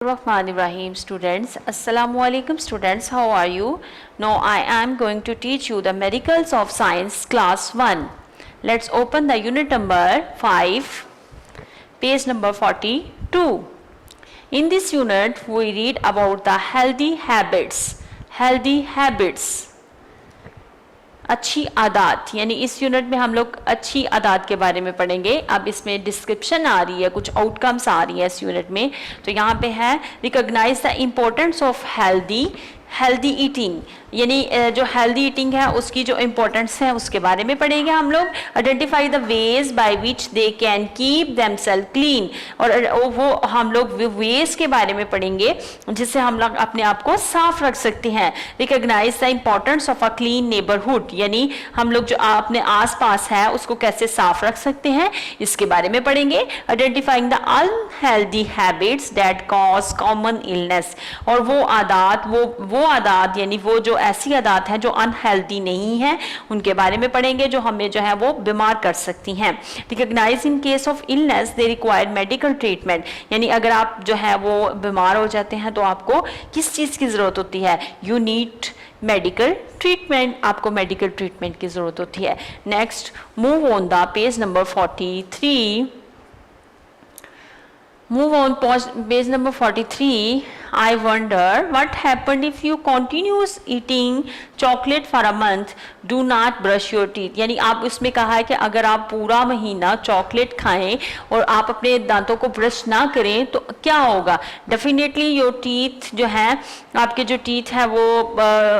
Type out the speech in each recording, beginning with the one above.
Rahim students, Assalamu alaikum students, how are you? Now I am going to teach you the Miracles of Science class 1. Let's open the unit number 5, page number 42. In this unit we read about the healthy habits. अच्छी आदत, यानी इस unit में हम लोग अच्छी आदत के बारे में पढ़ेंगे। अब इसमें डिस्क्रिप्शन आ रही है, कुछ आउटकम्स आ रही है इस यूनिट में। तो यहाँ पे है recognise the importance of healthy eating, यानी जो हेल्दी ईटिंग है उसकी जो इम्पोर्टेंस है उसके बारे में पढ़ेंगे हम लोग। Identify the ways by which they can keep themselves clean, और वो हम लोग वेज के बारे में पढ़ेंगे जिससे हम लोग अपने आप को साफ रख सकते हैं। Recognise the importance of a clean neighbourhood, यानी हम लोग जो अपने आसपास है उसको कैसे साफ रख सकते हैं इसके बारे में पढ़ेंगे। Identifying the unhealthy habits that cause common illness, और वो आदत यानी वो जो ऐसी आदत हैं जो अनहेल्दी नहीं है उनके बारे में पढ़ेंगे जो हमें जो है वो बीमार कर सकती हैं। Recognise in case of illness they require medical treatment, यानी अगर आप जो है वो बीमार हो जाते हैं तो आपको किस चीज़ की ज़रूरत होती है? यू नीड मेडिकल ट्रीटमेंट, आपको मेडिकल ट्रीटमेंट की ज़रूरत होती है। Next, move on the page number 43। Move on page number 43. I wonder what happened if you continues eating chocolate for a month. Do not brush your teeth. यानी आप इसमें कहा है कि अगर आप पूरा महीना चॉकलेट खाएं और आप अपने दांतों को ब्रश ना करें तो क्या होगा? डेफिनेटली योर टीथ जो है, आपके जो टीथ है वो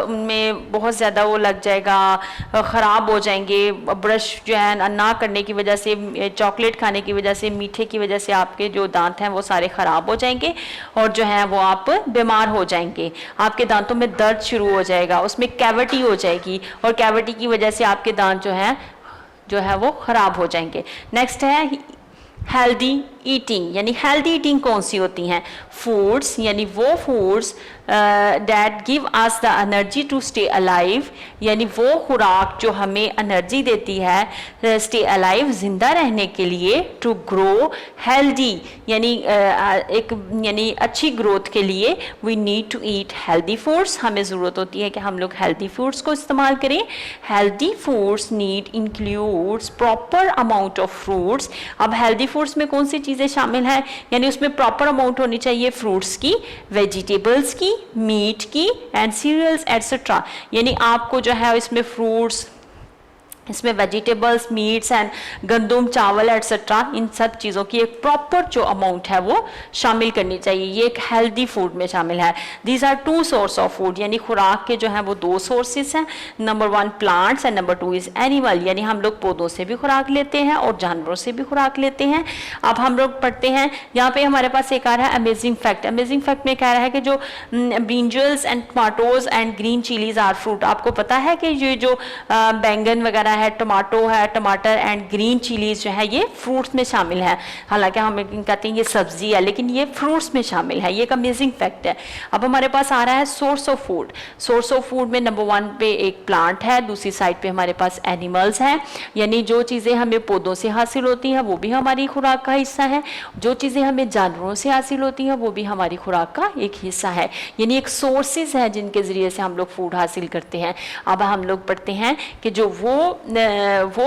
उनमें बहुत ज़्यादा वो लग जाएगा, ख़राब हो जाएंगे। ब्रश जो है ना करने की वजह से, चॉकलेट खाने की वजह से, मीठे की वजह से आपके जो दांत हैं वो सारे ख़राब हो जाएंगे और जो है वो आप बीमार हो जाएंगे। आपके दांतों में दर्द शुरू हो जाएगा, उसमें कैविटी हो जाएगी और कैविटी की वजह से आपके दांत जो है वो ख़राब हो जाएंगे। नेक्स्ट है हेल्दी ईटिंग, यानी हेल्दी ईटिंग कौन सी होती हैं? फूड्स, यानी वो foods that give us the energy to stay alive, यानी वो खुराक जो हमें एनर्जी देती है स्टे अलाइव, जिंदा रहने के लिए। टू ग्रो हेल्दी, यानी अच्छी ग्रोथ के लिए we need to eat healthy foods, हमें ज़रूरत होती है कि हम लोग हेल्दी फूड्स को इस्तेमाल करें। Healthy foods need includes proper amount of fruits. अब हेल्दी फूड्स में कौन सी चीज़ें शामिल हैं? यानी उसमें प्रॉपर अमाउंट होनी चाहिए फ्रूट्स की, वेजिटेबल्स की, मीट की एंड सीरियल्स एटसेट्रा। यानी आपको जो है इसमें फ्रूट्स, इसमें वेजिटेबल्स, मीट्स एंड गंदम, चावल एटसेट्रा, इन सब चीज़ों की एक प्रॉपर जो अमाउंट है वो शामिल करनी चाहिए। ये एक हेल्दी फूड में शामिल है। These are two source of food, यानी खुराक के जो है वो दो सोर्सेस हैं। Number 1 plants and number 2 is animal, यानी हम लोग पौधों से भी खुराक लेते हैं और जानवरों से भी खुराक लेते हैं। अब हम लोग पढ़ते हैं, यहाँ पे हमारे पास एक आ रहा है अमेजिंग फैक्ट। अमेजिंग फैक्ट में कह रहा है कि जो brinjals and tomatoes and green chillies are fruit. आपको पता है कि ये जो बैंगन वगैरह है, टमाटो है, टमाटर एंड ग्रीन चिलीज जो है ये फ्रूट्स में शामिल है। हालांकि हम कहते हैं ये सब्जी है लेकिन ये फ्रूट्स में शामिल है। ये एक अमेजिंग फैक्ट है। अब हमारे पास आ रहा है source of food. Source of food में नंबर 1 पे एक प्लांट है, दूसरी साइड पे हमारे पास एनिमल्स हैं, यानी जो चीज़ें हमें पौधों से हासिल होती हैं वो भी हमारी खुराक का हिस्सा है। जो चीज़ें हमें जानवरों से हासिल होती हैं वो भी हमारी खुराक का एक हिस्सा है, यानी एक सोर्सेज है जिनके ज़रिए से हम लोग फूड हासिल करते हैं। अब हम लोग पढ़ते हैं कि जो वो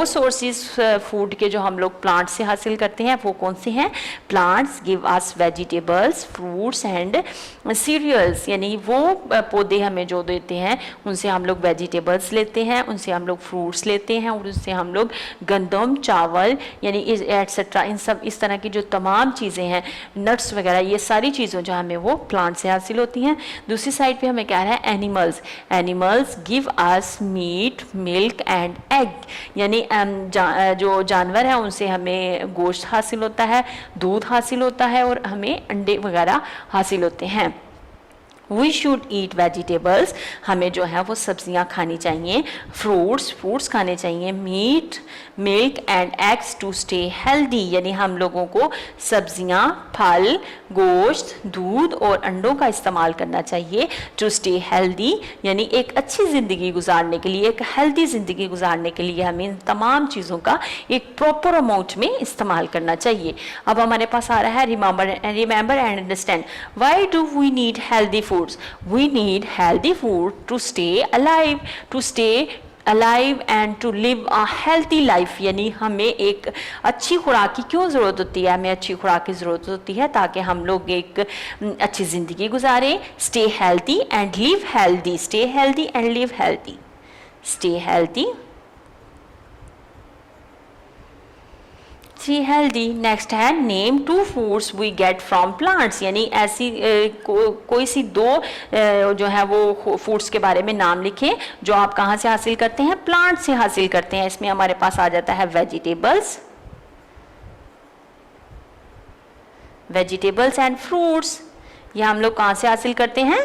सोर्सेज फूड के जो हम लोग प्लांट से हासिल करते हैं वो कौन से हैं? Plants give us vegetables, fruits and cereals, यानी वो पौधे हमें जो देते हैं उनसे हम लोग वेजिटेबल्स लेते हैं, उनसे हम लोग फ्रूट्स लेते हैं और उनसे हम लोग गंदम, चावल यानी एटसेट्रा, इन सब इस तरह की जो तमाम चीज़ें हैं, नट्स वगैरह, ये सारी चीज़ें जो हमें वो प्लांट से हासिल होती हैं। दूसरी साइड पे हमें कह रहा है animals give us meat, milk and egg, यानी जो जानवर हैं उनसे हमें गोश्त हासिल होता है, दूध हासिल होता है और हमें अंडे वगैरह हासिल होते हैं। वी शुड ईट वेजिटेबल्स, हमें जो है वो सब्जियां खानी चाहिए, फ्रूट्स खाने चाहिए, meat, milk and eggs to stay healthy, यानी हम लोगों को सब्जियां, फल, गोश्त, दूध और अंडों का इस्तेमाल करना चाहिए टू स्टे हेल्दी, यानी एक अच्छी ज़िंदगी गुजारने के लिए, एक हेल्दी ज़िंदगी गुजारने के लिए हमें इन तमाम चीज़ों का एक प्रॉपर अमाउंट में इस्तेमाल करना चाहिए। अब हमारे पास आ रहा है remember and understand, why do we need healthy foods, we need healthy food to stay alive and to live a healthy life, यानी हमें एक अच्छी खुराक की क्यों ज़रूरत होती है, हमें अच्छी खुराक की ज़रूरत होती है ताकि हम लोग एक अच्छी ज़िंदगी गुजारें। Stay healthy and live healthy, stay healthy and live healthy, stay healthy, stay healthy. Next है name two foods we get from plants, यानी ऐसी कोई सी दो जो है वो फूड्स के बारे में नाम लिखें जो आप कहाँ से हासिल करते हैं, प्लांट से हासिल करते हैं। इसमें हमारे पास आ जाता है वेजिटेबल्स एंड फ्रूट्स, ये हम लोग कहाँ से हासिल करते हैं,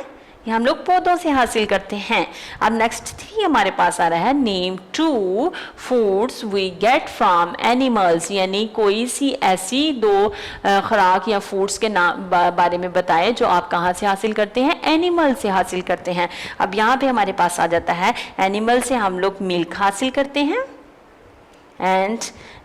ये हम लोग पौधों से हासिल करते हैं। अब नेक्स्ट 3 हमारे पास आ रहा है name two foods we get from animals, यानी कोई सी ऐसी 2 खुराक या फूड्स के नाम बारे में बताएं जो आप कहाँ से हासिल करते हैं, एनिमल से हासिल करते हैं। अब यहाँ पे हमारे पास आ जाता है एनिमल से हम लोग मिल्क हासिल करते हैं एंड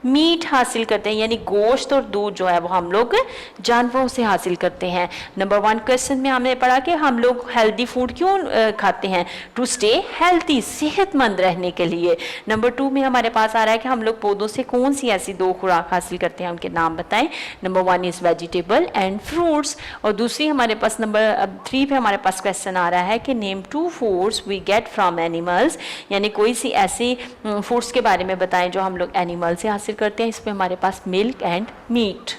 मीट हासिल करते हैं, यानी गोश्त और दूध जो है वो हम लोग जानवरों से हासिल करते हैं। नंबर 1 क्वेश्चन में हमने पढ़ा कि हम लोग हेल्दी फूड क्यों खाते हैं, टू स्टे हेल्थी, सेहतमंद रहने के लिए। नंबर 2 में हमारे पास आ रहा है कि हम लोग पौधों से कौन सी ऐसी 2 खुराक हासिल करते हैं, उनके नाम बताएं। Number 1 is vegetable and fruits, और दूसरी हमारे पास नंबर 3 पे हमारे पास क्वेश्चन आ रहा है कि name 2 foods we get from animals, यानी कोई सी ऐसी फूड्स के बारे में बताएं जो हम लोग एनिमल से हासिल करते हैं। इसमें हमारे पास मिल्क एंड मीट।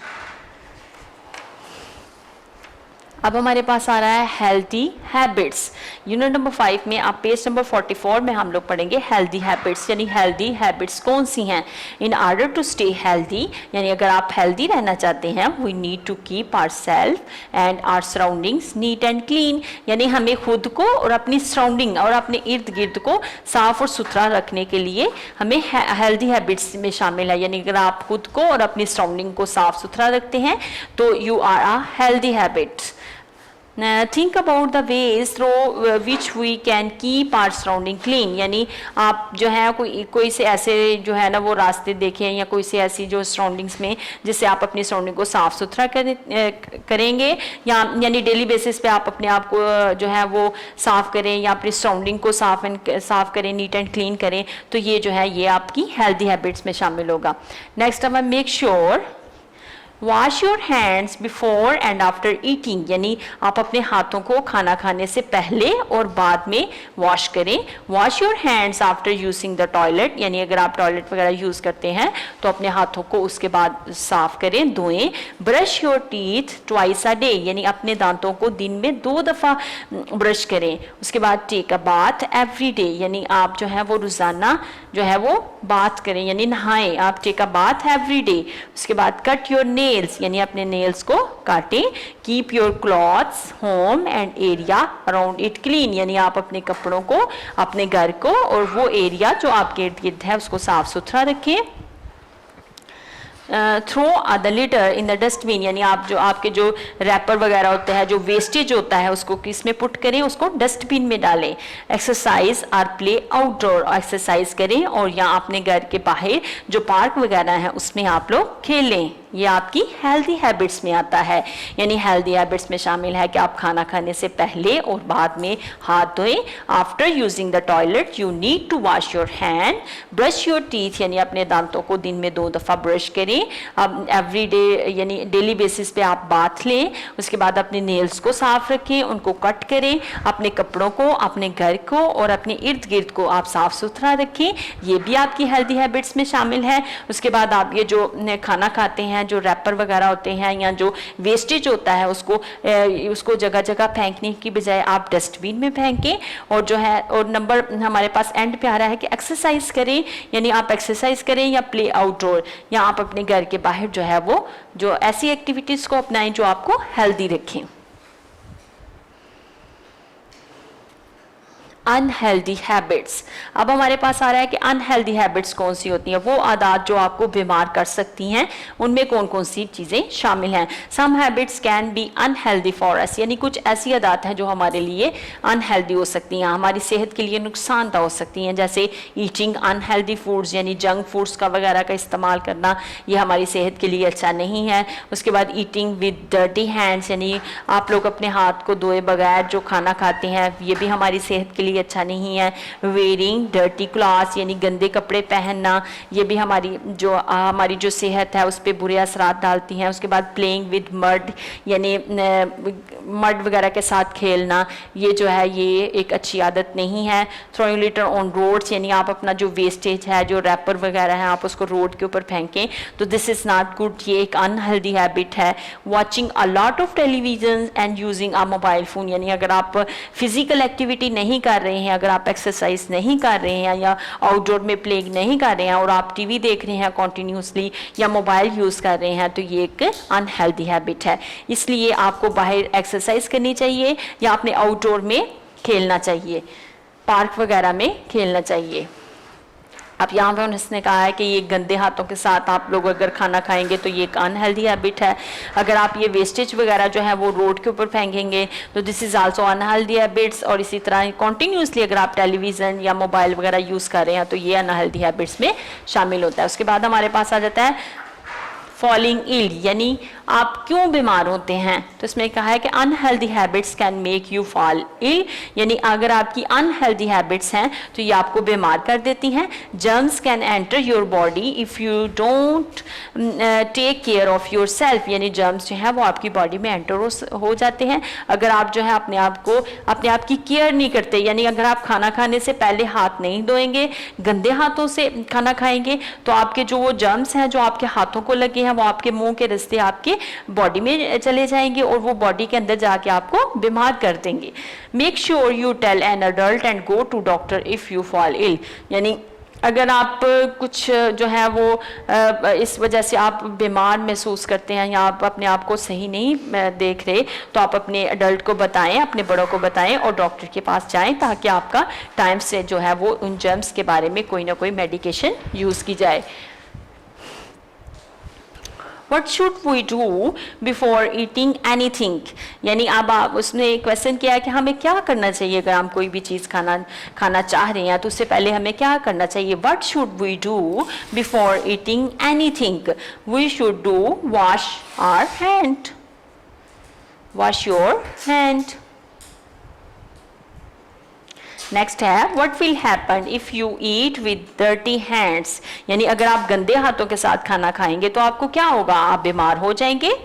अब हमारे पास आ रहा है हेल्दी हैबिट्स, यूनिट नंबर 5 में आप पेज नंबर 44 में हम लोग पढ़ेंगे हेल्दी हैबिट्स, यानी हेल्दी हैबिट्स कौन सी हैं। In order to stay healthy, यानी अगर आप हेल्दी रहना चाहते हैं, we need to keep our self and our surroundings neat and clean, यानी हमें खुद को और अपनी सराउंडिंग और अपने इर्द गिर्द को साफ और सुथरा रखने के लिए हमें हेल्दी हैबिट्स में शामिल है। यानी अगर आप खुद को और अपनी सराउंडिंग को साफ सुथरा रखते हैं तो you are a healthy habits. Think about the ways through which we can keep our surrounding clean, यानी आप जो है कोई से ऐसे जो है ना वो रास्ते देखें या कोई से ऐसी जो सराउंडिंग्स में जिससे आप अपनी सराउंडिंग को साफ़ सुथरा करेंगे, या यानी डेली बेसिस पे आप अपने आप को जो है वो साफ़ करें या अपनी सराउंडिंग को साफ़ करें, नीट एंड क्लीन करें, तो ये जो है ये आपकी हेल्दी हैबिट्स में शामिल होगा। नेक्स्ट अब make sure wash your hands before and after eating, यानी आप अपने हाथों को खाना खाने से पहले और बाद में वॉश करें। Wash your hands after using the toilet, यानी अगर आप टॉयलेट वगैरह यूज़ करते हैं तो अपने हाथों को उसके बाद साफ करें, धोएं। Brush your teeth twice a day, यानी अपने दांतों को दिन में 2 दफ़ा ब्रश करें। उसके बाद take a bath every day, यानी आप जो है वो रोज़ाना जो है वो बात करें यानी नहाएं, आप take a bath every day. उसके बाद कट योर नेल्स, यानी अपने नेल्स को काटें। Keep your clothes home and area around it clean, यानी आप अपने कपड़ों को, अपने घर को और वो एरिया जो आपके इर्द गिर्द है उसको साफ सुथरा रखें। Throw the litter in the dustbin, यानी आप जो आपके जो रैपर वगैरह होते हैं, जो वेस्टेज होता है उसको किसमें पुट करें, उसको डस्टबिन में डालें। एक्सरसाइज और प्ले आउटडोर, एक्सरसाइज करें और या अपने घर के बाहर जो पार्क वगैरह है उसमें आप लोग खेलें। ये आपकी हेल्दी हैबिट्स में आता है, यानी हेल्दी हैबिट्स में शामिल है कि आप खाना खाने से पहले और बाद में हाथ धोएं। After using the toilet you need to wash your hand, brush your teeth, यानी अपने दांतों को दिन में 2 दफ़ा ब्रश करें। अब एवरी डे यानी डेली बेसिस पे आप बाथ लें। उसके बाद अपने नेल्स को साफ रखें, उनको कट करें, अपने कपड़ों को, अपने घर को और अपने इर्द गिर्द को आप साफ सुथरा रखें। ये भी आपकी हेल्दी हैबिट्स में शामिल है। उसके बाद आप ये जो खाना खाते हैं, जो रैपर वगैरह होते हैं या जो वेस्टेज होता है उसको जगह जगह फेंकने की बजाय आप डस्टबिन में फेंकें। और जो है और नंबर हमारे पास एंड पे आ रहा है कि एक्सरसाइज करें, यानी आप एक्सरसाइज करें या प्ले आउटडोर, या आप अपने घर के बाहर जो है वो जो ऐसी एक्टिविटीज को अपनाएं जो आपको हेल्दी रखें। Unhealthy habits. अब हमारे पास आ रहा है कि अनहेल्दी हैबिट्स कौन सी होती हैं, वो आदत जो आपको बीमार कर सकती हैं, उनमें कौन कौन सी चीज़ें शामिल हैं। Some habits can be unhealthy for us, यानी कुछ ऐसी आदत हैं जो हमारे लिए अनहेल्दी हो सकती हैं, हमारी सेहत के लिए नुकसानदा हो सकती हैं, जैसे ईटिंग अनहेल्दी फूड्स यानी जंक फूड्स का वगैरह का इस्तेमाल करना, ये हमारी सेहत के लिए अच्छा नहीं है। उसके बाद ईटिंग विद डर्टी हैंड्स, यानी आप लोग अपने हाथ को धोए बगैर जो खाना खाते हैं, ये भी हमारी सेहत के लिए अच्छा नहीं है। वेयरिंग डर्टी क्लॉथ्स, यानी गंदे कपड़े पहनना, ये भी हमारी जो सेहत है उस पर बुरे असरात डालती हैं। उसके बाद प्लेइंग विद मड, यानी मड वगैरह के साथ खेलना, ये जो है ये एक अच्छी आदत नहीं है। थ्रोइंग लिटर ऑन रोड्स, यानी आप अपना जो वेस्टेज है, जो रैपर वगैरह है, आप उसको रोड के ऊपर फेंकें, तो दिस इज़ नॉट गुड, ये एक अनहेल्दी हैबिट है। Watching a lot of television and using a mobile phone, यानी अगर आप फिजिकल एक्टिविटी नहीं कर रहे हैं, अगर आप एक्सरसाइज नहीं कर रहे हैं या आउटडोर में प्लेइंग नहीं कर रहे हैं और आप टीवी देख रहे हैं कॉन्टीन्यूसली या मोबाइल यूज़ कर रहे हैं, तो ये एक अनहेल्दी हैबिट है। इसलिए आपको बाहर एक्सरसाइज करनी चाहिए या अपने आउटडोर में खेलना चाहिए, पार्क वगैरह में खेलना चाहिए। अब यहाँ पे उन्होंने कहा है कि ये गंदे हाथों के साथ आप लोग अगर खाना खाएंगे तो ये एक अनहेल्दी हैबिट है। अगर आप ये वेस्टेज वगैरह जो है वो रोड के ऊपर फेंकेंगे तो this is also unhealthy habits. और इसी तरह कॉन्टीन्यूसली अगर आप टेलीविज़न या मोबाइल वगैरह यूज़ कर रहे हैं तो ये अनहेल्दी हैबिट्स में शामिल होता है। उसके बाद हमारे पास आ जाता है फॉलिंग इल, यानी आप क्यों बीमार होते हैं। तो इसमें कहा है कि unhealthy habits can make you fall ill, यानी अगर आपकी अनहेल्दी हैबिट्स हैं तो ये आपको बीमार कर देती हैं। Germs can enter your body if you don't take care of your self, यानी जर्म्स जो हैं वो आपकी बॉडी में एंटर हो जाते हैं अगर आप जो है अपने आप की केयर नहीं करते। यानी अगर आप खाना खाने से पहले हाथ नहीं धोएंगे, गंदे हाथों से खाना खाएंगे, तो आपके जो वो जर्म्स हैं जो आपके हाथों को लगे हैं वो आपके मुंह के रास्ते आपके बॉडी में चले जाएंगे और वो बॉडी के अंदर जाके आपको बीमार कर देंगे। Make sure you tell an adult and go to doctor if you fall ill, यानी अगर आप कुछ जो है वो इस वजह से आप बीमार महसूस करते हैं या आप अपने आप को सही नहीं देख रहे, तो आप अपने अडल्ट को बताएं, अपने बड़ों को बताएं और डॉक्टर के पास जाएं ताकि आपका टाइम से जो है वो उन जर्म्स के बारे में कोई ना कोई मेडिकेशन यूज़ की जाए। What should we do before eating anything? यानी अब आप उसने क्वेश्चन किया कि हमें क्या करना चाहिए अगर हम कोई भी चीज़ खाना चाह रहे हैं तो उससे पहले हमें क्या करना चाहिए। What should we do before eating anything? We should do wash our hand. Wash your hand. Next है what will happen if you eat with dirty hands, यानी अगर आप गंदे हाथों के साथ खाना खाएंगे तो आपको क्या होगा, आप बीमार हो जाएंगे।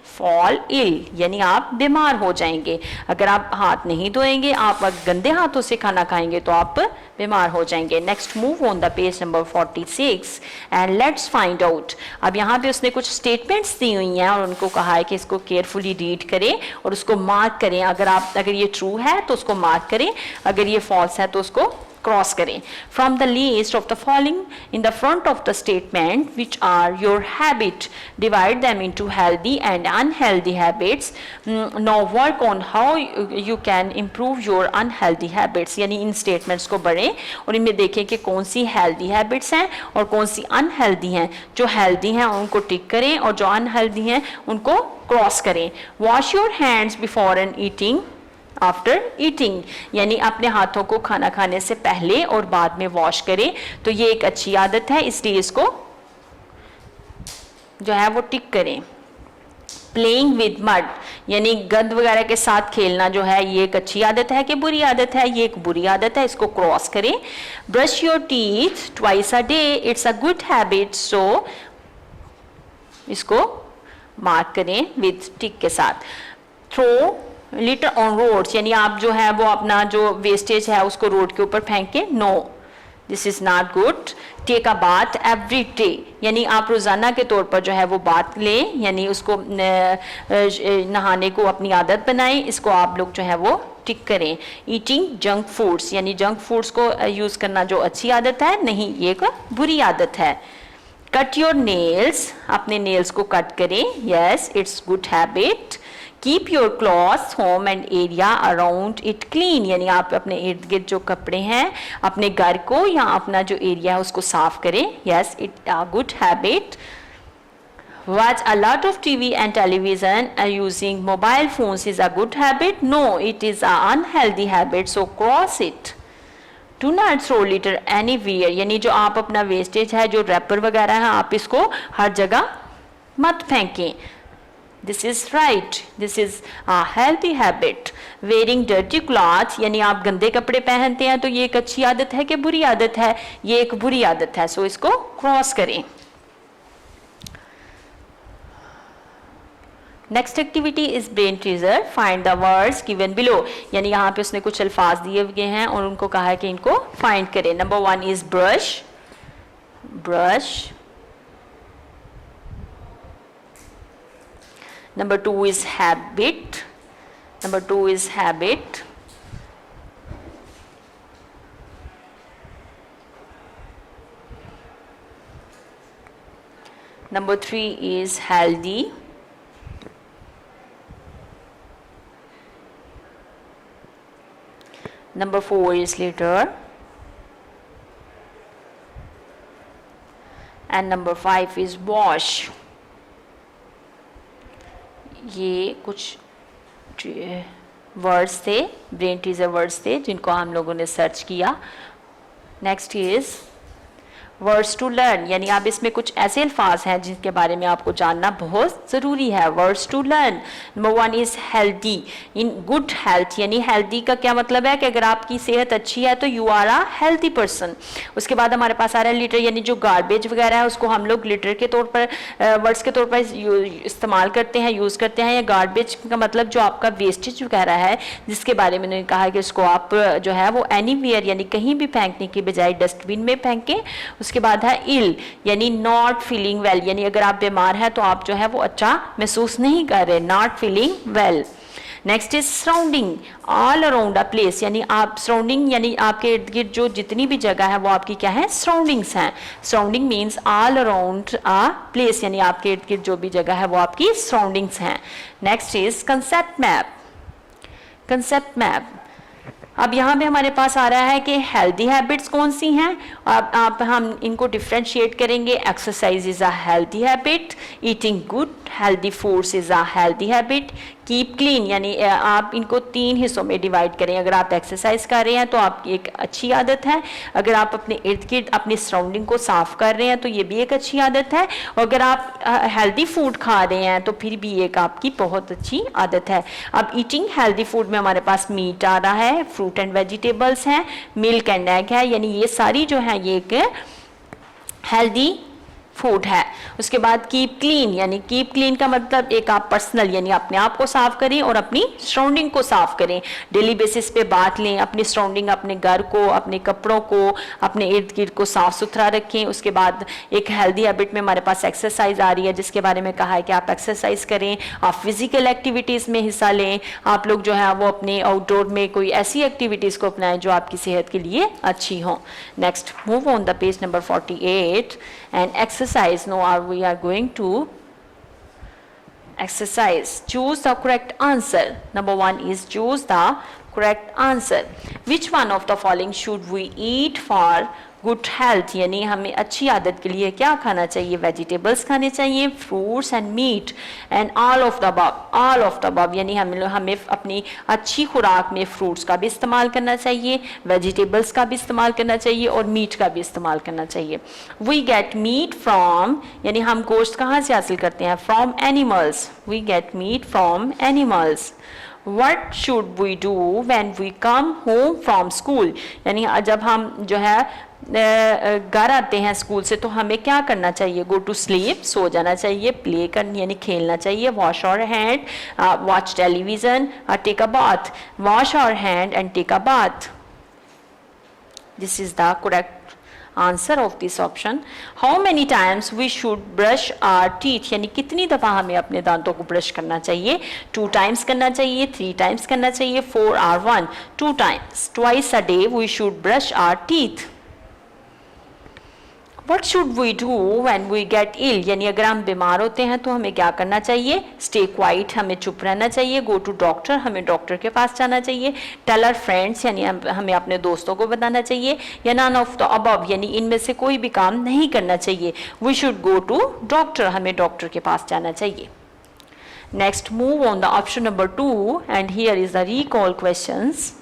फॉल इल, यानी आप बीमार हो जाएंगे। अगर आप हाथ नहीं धोएंगे, आप गंदे हाथों से खाना खाएंगे तो आप बीमार हो जाएंगे। Next move on the page number 46 and let's find out. अब यहाँ पे उसने कुछ स्टेटमेंट्स दी हुई हैं और उनको कहा है कि इसको केयरफुली रीड करें और उसको मार्क करें। अगर ये ट्रू है तो उसको मार्क करें, अगर ये फॉल्स है तो उसको क्रॉस करें। From the list of the following in the front of the statement which are your habit, divide them into healthy and unhealthy habits. Now work on how you can improve your unhealthy habits, यानी इन statements को पढ़ें और इनमें देखें कि कौन सी healthy habits हैं और कौन सी अनहेल्दी हैं। जो हेल्दी हैं उनको टिक करें और जो अनहेल्दी हैं उनको क्रॉस करें। Wash your hands before and eating after eating, यानी अपने हाथों को खाना खाने से पहले और बाद में वॉश करें, तो ये एक अच्छी आदत है, इसलिए इसको जो है वो टिक करें। प्लेइंग विद मड, यानी गंद वगैरह के साथ खेलना जो है ये एक अच्छी आदत है कि बुरी आदत है, ये एक बुरी आदत है, इसको क्रॉस करें। Brush your teeth twice a day, it's a good habit, so इसको मार्क करें विद टिक के साथ। थ्रो लिटर ऑन रोड्स, यानी आप जो है वो अपना जो वेस्टेज है उसको रोड के ऊपर फेंके, no this is not good. Take a bath every day, यानी आप रोज़ाना के तौर पर जो है वो बाथ लें, यानी उसको नहाने को अपनी आदत बनाएं, इसको आप लोग जो है वो टिक करें। ईटिंग जंक फूड्स, यानी जंक फूड्स को यूज़ करना जो अच्छी आदत है नहीं, ये एक बुरी आदत है। कट योर नेल्स, अपने नेल्स को कट करें, yes it's good habit. Keep your clothes home and area around it clean, यानी आप अपने इर्द गिर्द जो कपड़े हैं अपने घर को या अपना जो एरिया है उसको साफ करें, yes it a good habit. Watch a lot of TV and television using mobile phones is a good habit? No, it is an unhealthy habit, so cross it. Do not throw litter anywhere, यानी जो आप अपना wastage है, जो wrapper वगैरह है, आप इसको हर जगह मत फेंकें। This is right. This is a healthy habit. Wearing dirty clothes, यानी आप गंदे कपड़े पहनते हैं तो ये एक अच्छी आदत है कि बुरी आदत है? ये एक बुरी आदत है, सो इसको क्रॉस करें। Next activity is brain teaser, find the words given below, यानी यहाँ पे उसने कुछ अल्फाज दिए हुए हैं और उनको कहा है कि इनको फाइंड करें। Number 1 is brush, brush. Number 2 is habit, number 2 is habit. Number 3 is healthy, Number 4 is litter, and number 5 is wash. ये कुछ वर्ड्स थे, ब्रेन टीजर वर्ड्स थे जिनको हम लोगों ने सर्च किया। Next is words to learn, यानी आप इसमें कुछ ऐसे अल्फाज हैं जिनके बारे में आपको जानना बहुत ज़रूरी है। Words to learn, number 1 is healthy, in good health, यानी हेल्दी का क्या मतलब है कि अगर आपकी सेहत अच्छी है तो you are a healthy person. उसके बाद हमारे पास आ रहा है लिटर, यानी जो गार्बेज वगैरह है उसको हम लोग लिटर के तौर पर, वर्ड्स के तौर पर इस्तेमाल करते हैं, यूज़ करते हैं। या गार्बेज का मतलब जो आपका वेस्टेज वगैरह है जिसके बारे में कहा है कि उसको आप जो है वो एनीवेयर, यानी कहीं भी फेंकने की बजाय डस्टबिन में फेंकें। उसके बाद है इल, यानी नॉट फीलिंग वेल, यानी अगर आप बीमार हैं तो आप जो है वो अच्छा महसूस नहीं कर रहे, not feeling well. Next is surrounding, all around a place, यानी आप सराउंडिंग यानी आपके इर्द गिर्द जो जितनी भी जगह है वो आपकी क्या है, सराउंडिंग्स हैं। Surrounding means all around a place, यानी आपके इर्द गिर्द जो भी जगह है वो आपकी सराउंडिंग्स हैं। Next is concept map, concept map. अब यहाँ पे हमारे पास आ रहा है कि हेल्दी हैबिट्स कौन सी हैं, अब आप हम इनको डिफ्रेंशिएट करेंगे। Exercise is a healthy habit, eating good healthy foods is a healthy habit, keep clean, यानी आप इनको 3 हिस्सों में डिवाइड करें। अगर आप एक्सरसाइज कर रहे हैं तो आपकी एक अच्छी आदत है, अगर आप अपने इर्द गिर्द अपनी सराउंडिंग को साफ कर रहे हैं तो ये भी एक अच्छी आदत है, और अगर आप हेल्दी फूड खा रहे हैं तो फिर भी एक आपकी बहुत अच्छी आदत है। अब ईटिंग हेल्दी फूड में हमारे पास मीट आ रहा है, फ्रूट एंड वेजिटेबल्स हैं, मिल्क एंड एग है, यानी ये सारी जो है ये एक हेल्दी फूड है। उसके बाद कीप क्लीन, यानी कीप क्लीन का मतलब एक आप पर्सनल यानी अपने आप को साफ करें और अपनी सराउंडिंग को साफ करें। डेली बेसिस पे बात लें, अपनी सराउंडिंग, अपने घर को, अपने कपड़ों को, अपने इर्द गिर्द को साफ सुथरा रखें। उसके बाद एक हेल्दी हैबिट में हमारे पास एक्सरसाइज आ रही है जिसके बारे में कहा है कि आप एक्सरसाइज करें, आप फिजिकल एक्टिविटीज़ में हिस्सा लें, आप लोग जो है वो अपने आउटडोर में कोई ऐसी एक्टिविटीज़ को अपनाएं जो आपकी सेहत के लिए अच्छी हों। Next move on the page number 48 and exercise. Now we are going to exercise. Choose the correct answer. Number 1 is choose the correct answer. Which one of the following should we eat for good health, यानी हमें अच्छी आदत के लिए क्या खाना चाहिए? Vegetables खाने चाहिए, fruits and meat, and all of the above, all of the above, यानी हमें अपनी अच्छी खुराक में फ्रूट्स का भी इस्तेमाल करना चाहिए, वेजिटेबल्स का भी इस्तेमाल करना चाहिए और मीट का भी इस्तेमाल करना चाहिए। वी गेट मीट फ्रॉम, यानी हम गोश्त कहाँ से हासिल करते हैं? From animals, we get meat from animals. What should we do when we come home from school? यानी जब हम जो है घर आते हैं स्कूल से तो हमें क्या करना चाहिए? गो टू स्लीप, सो जाना चाहिए, प्ले करना यानी खेलना चाहिए, wash our hand, watch television, take a bath, wash our hand and take a bath. This is the correct answer of this option. How many times we should brush our teeth, यानी कितनी दफ़ा हमें अपने दांतों को brush करना चाहिए? 2 times करना चाहिए, 3 टाइम्स करना चाहिए, 4 और 1? 2 times, twice a day we should brush our teeth. What should we do when we get ill? यानी अगर हम बीमार होते हैं तो हमें क्या करना चाहिए? Stay quiet, हमें चुप रहना चाहिए. Go to doctor, हमें डॉक्टर के पास जाना चाहिए. Tell our friends, यानी हमें अपने दोस्तों को बताना चाहिए. या none of the above, यानी इनमें से कोई भी काम नहीं करना चाहिए. We should go to doctor, हमें डॉक्टर के पास जाना चाहिए. Next, move on the option number 2, and here is the recall questions.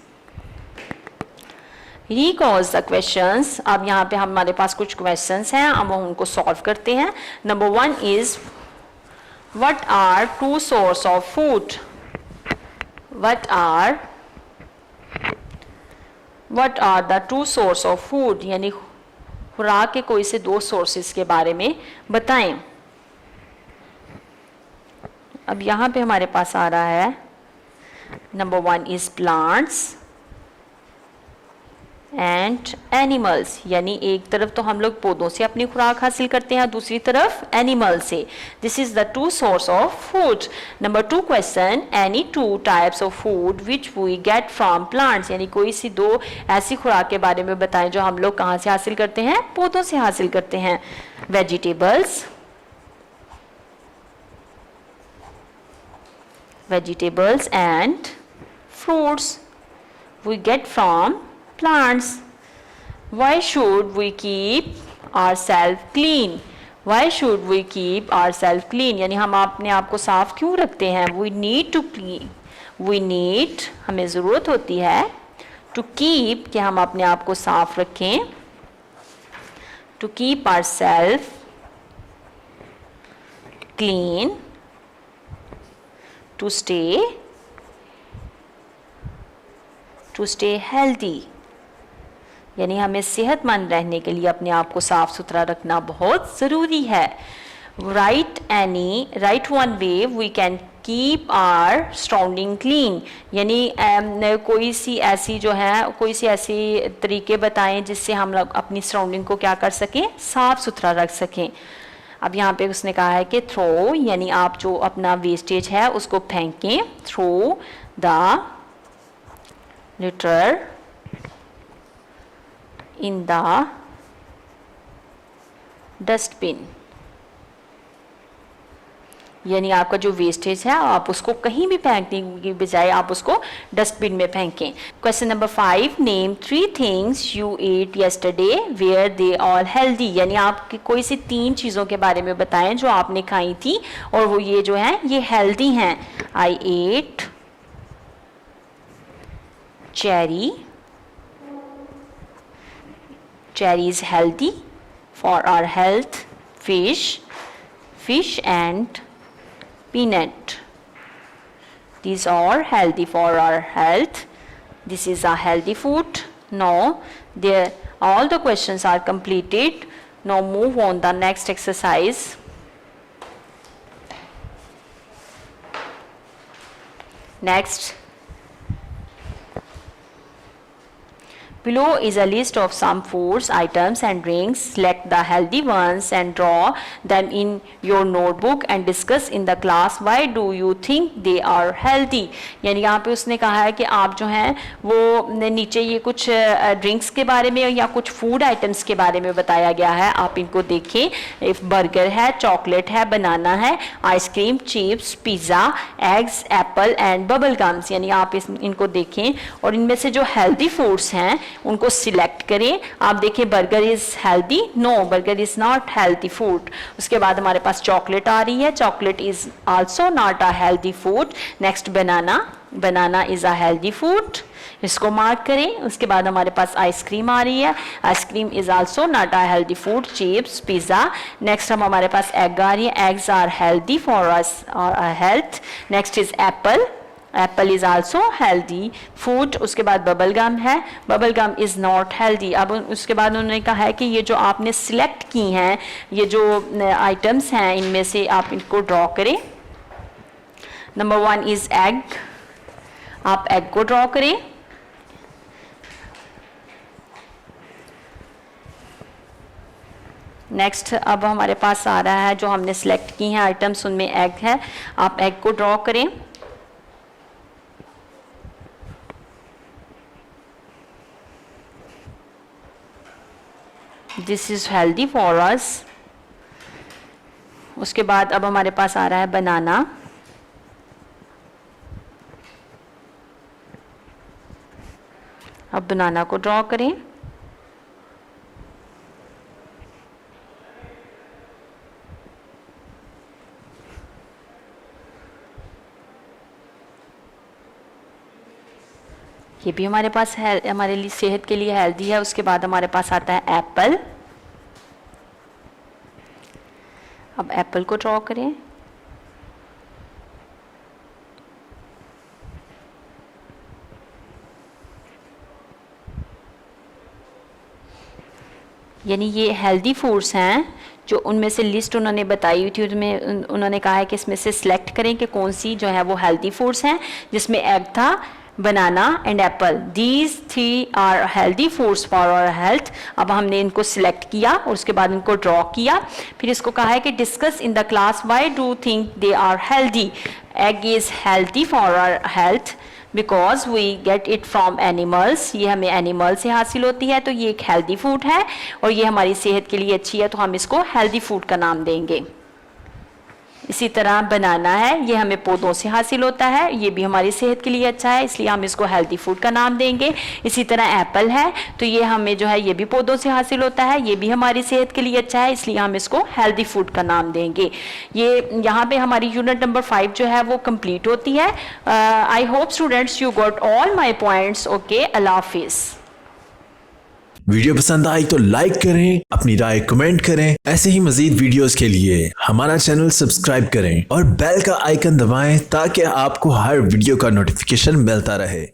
Recalls the questions. अब यहाँ पे हमारे पास कुछ questions हैं, अब हम उनको solve करते हैं. Number 1 is what are two source of food? What are the two source of food? यानी खुराक के कोई से दो sources के बारे में बताएं. अब यहाँ पे हमारे पास आ रहा है Number 1 is plants and animals, यानी एक तरफ तो हम लोग पौधों से अपनी खुराक हासिल करते हैं, दूसरी तरफ एनिमल से. This is the two source of food. Number 2 question, any 2 types of food which we get from plants, यानी कोई सी दो ऐसी खुराक के बारे में बताएं जो हम लोग कहाँ से हासिल करते हैं? पौधों से हासिल करते हैं. Vegetables and fruits we get from plants. Why should we keep ourselves clean? Why should we keep ourselves clean? यानी हम अपने आप को साफ क्यों रखते हैं? We need to clean. We need, हमें ज़रूरत होती है to keep, कि हम अपने आप को साफ रखें. To keep ourselves clean, to stay healthy. यानी हमें सेहतमंद रहने के लिए अपने आप को साफ सुथरा रखना बहुत ज़रूरी है. Write one way we can keep our surrounding clean. यानी कोई सी ऐसी तरीके बताएं जिससे हम लोग अपनी सराउंडिंग को क्या कर सकें? साफ सुथरा रख सकें. अब यहाँ पे उसने कहा है कि थ्रो, यानी आप जो अपना वेस्टेज है उसको फेंकें. Throw the litter in the dustbin. यानी आपका जो वेस्टेज है आप उसको कहीं भी फेंकने की बजाय आप उसको डस्टबिन में फेंकें. Question number 5, name 3 things you ate yesterday were they all healthy. यानी आप कोई सी 3 चीज़ों के बारे में बताएं जो आपने खाई थी और वो ये जो है ये हेल्दी हैं. आई eight cherry is healthy for our health. Fish and peanut, these are healthy for our health. This is a healthy food. Now all the questions are completed. Now move on the next exercise. Next, below is a list of some foods, items and drinks. Select the healthy ones and draw them in your notebook and discuss in the class. Why do you think they are healthy? यानी यहाँ पे उसने कहा है कि आप जो हैं वो नीचे ये कुछ ड्रिंक्स के बारे में या कुछ फूड आइटम्स के बारे में बताया गया है, आप इनको देखें. इफ बर्गर है, चॉकलेट है, बनाना है, ice cream, chips, pizza, eggs, Apple and bubble gums. यानी आप इनको देखें और इनमें से जो हेल्दी फूड्स हैं उनको सिलेक्ट करें. आप देखिए burger is healthy? No, burger is not healthy food. उसके बाद हमारे पास चॉकलेट आ रही है, chocolate is also not a healthy food. Next banana is a healthy food, इसको मार्क करें. उसके बाद हमारे पास आइसक्रीम आ रही है, ice cream is also not a healthy food. Chips, pizza. Next हमारे पास एग आ रही है, eggs are healthy for us health. Next is Apple is also healthy food. उसके बाद बबल गम है, bubble gum is not healthy. अब उसके बाद उन्होंने कहा है कि ये जो आपने सिलेक्ट की हैं, ये जो आइटम्स हैं, इनमें से आप इनको ड्रॉ करें. नंबर 1 इज एग, आप एग को ड्रॉ करें. नेक्स्ट अब हमारे पास आ रहा है जो हमने सिलेक्ट की हैं आइटम्स, उनमें एग है, आप एग को ड्रॉ करें. दिस इज़ हेल्दी फॉर अस। उसके बाद अब हमारे पास आ रहा है बनाना। अब बनाना को ड्रॉ करें। ये भी हमारे पास है, हमारे लिए सेहत के लिए हेल्दी है। उसके बाद हमारे पास आता है एप्पल। अब एप्पल को ड्रॉ करें। यानी ये हेल्दी फूड्स हैं जो उनमें से लिस्ट उन्होंने बताई हुई थी, उसमें उन्होंने कहा है कि इसमें से सिलेक्ट करें कि कौन सी जो है वो हेल्दी फूड्स हैं, जिसमें एग था, banana and apple. These 3 are healthy foods for our health. अब हमने इनको सिलेक्ट किया और उसके बाद इनको ड्रॉ किया। फिर इसको कहा है कि discuss in the class why do think they are healthy. Egg is healthy for our health because we get it from animals. ये हमें एनिमल से हासिल होती है, तो ये एक हेल्दी फूड है और ये हमारी सेहत के लिए अच्छी है, तो हम इसको हेल्दी फूड का नाम देंगे। इसी तरह बनाना है, ये हमें पौधों से हासिल होता है, ये भी हमारी सेहत के लिए अच्छा है, इसलिए हम इसको हेल्दी फूड का नाम देंगे। इसी तरह एप्पल है, तो ये हमें जो है ये भी पौधों से हासिल होता है, ये भी हमारी सेहत के लिए अच्छा है, इसलिए हम इसको हेल्दी फूड का नाम देंगे। ये यहाँ पे हमारी यूनिट नंबर 5 जो है वो कंप्लीट होती है। I hope students you got all my points. Okay, अल्लाह हाफिज़। वीडियो पसंद आई तो लाइक करें, अपनी राय कमेंट करें। ऐसे ही मजीद वीडियोस के लिए हमारा चैनल सब्सक्राइब करें और बेल का आइकन दबाएं ताकि आपको हर वीडियो का नोटिफिकेशन मिलता रहे।